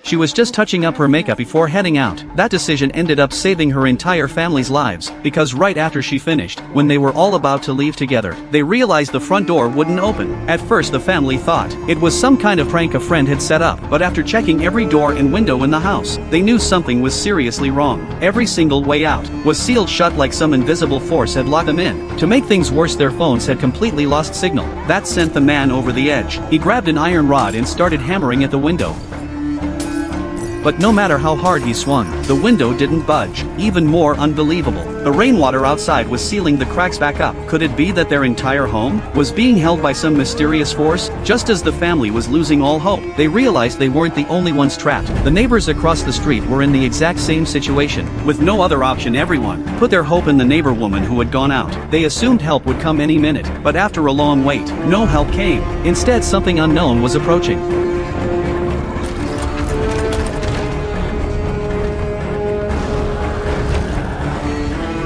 She was just touching up her makeup before heading out. That decision ended up saving her entire family's lives, because right after she finished, when they were all about to leave together, they realized the front door wouldn't open. At first the family thought it was some kind of prank a friend had set up, but after checking every door and window in the house, they knew something was seriously wrong. Every single way out was sealed shut, like some invisible force had locked them in. To make things worse, their phones had completely lost signal. That sent the man over the edge. He grabbed an iron rod and started hammering at the window. But no matter how hard he swung, the window didn't budge. Even more unbelievable, the rainwater outside was sealing the cracks back up. Could it be that their entire home was being held by some mysterious force? Just as the family was losing all hope, they realized they weren't the only ones trapped. The neighbors across the street were in the exact same situation. With no other option, everyone put their hope in the neighbor woman who had gone out. They assumed help would come any minute, but after a long wait, no help came. Instead, something unknown was approaching.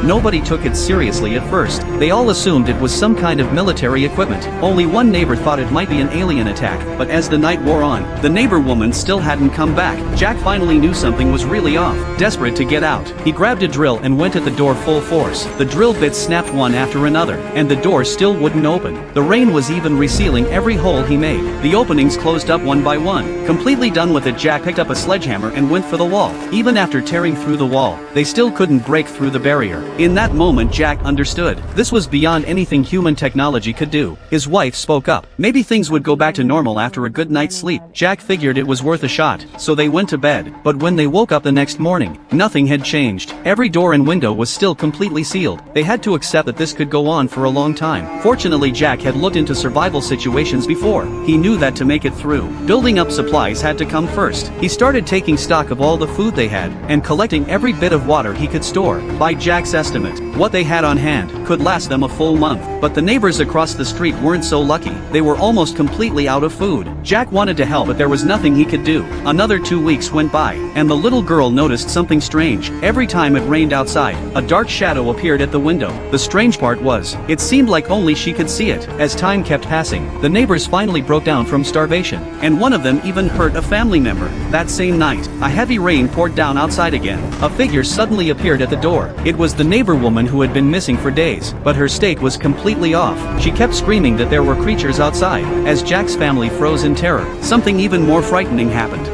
Nobody took it seriously at first. They all assumed it was some kind of military equipment. Only one neighbor thought it might be an alien attack, but as the night wore on, the neighbor woman still hadn't come back. Jack finally knew something was really off. Desperate to get out, he grabbed a drill and went at the door full force. The drill bits snapped one after another, and the door still wouldn't open. The rain was even resealing every hole he made. The openings closed up one by one. Completely done with it, Jack picked up a sledgehammer and went for the wall. Even after tearing through the wall, they still couldn't break through the barrier. In that moment, Jack understood. This was beyond anything human technology could do. His wife spoke up. Maybe things would go back to normal after a good night's sleep. Jack figured it was worth a shot, so they went to bed. But when they woke up the next morning, nothing had changed. Every door and window was still completely sealed. They had to accept that this could go on for a long time. Fortunately, Jack had looked into survival situations before. He knew that to make it through, building up supplies had to come first. He started taking stock of all the food they had, and collecting every bit of water he could store. By Jack's estimate, what they had on hand could last them a full month. But the neighbors across the street weren't so lucky. They were almost completely out of food. Jack wanted to help, but there was nothing he could do. Another 2 weeks went by, and the little girl noticed something strange. Every time it rained outside, a dark shadow appeared at the window. The strange part was, it seemed like only she could see it. As time kept passing, the neighbors finally broke down from starvation, and one of them even hurt a family member. That same night, a heavy rain poured down outside again. A figure suddenly appeared at the door. It was the neighbor woman who had been missing for days, but her state was completely off. She kept screaming that there were creatures outside. As Jack's family froze in terror, something even more frightening happened.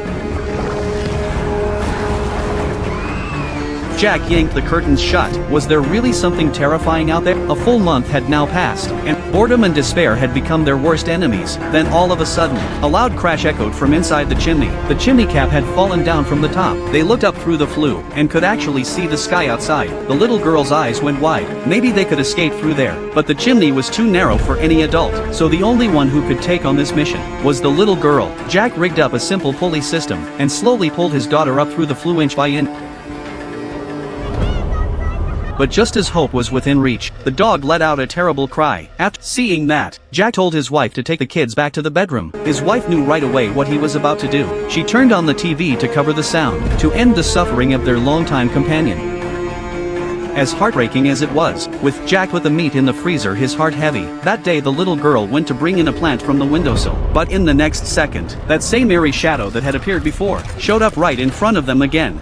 Jack yanked the curtains shut. Was there really something terrifying out there? A full month had now passed, and boredom and despair had become their worst enemies. Then all of a sudden, a loud crash echoed from inside the chimney. The chimney cap had fallen down from the top. They looked up through the flue, and could actually see the sky outside. The little girl's eyes went wide. Maybe they could escape through there. But the chimney was too narrow for any adult, so the only one who could take on this mission was the little girl. Jack rigged up a simple pulley system, and slowly pulled his daughter up through the flue inch by inch. But just as hope was within reach, the dog let out a terrible cry. After seeing that, Jack told his wife to take the kids back to the bedroom. His wife knew right away what he was about to do. She turned on the TV to cover the sound, to end the suffering of their longtime companion. As heartbreaking as it was, with Jack with the meat in the freezer, his heart heavy, that day the little girl went to bring in a plant from the windowsill. But in the next second, that same eerie shadow that had appeared before showed up right in front of them again.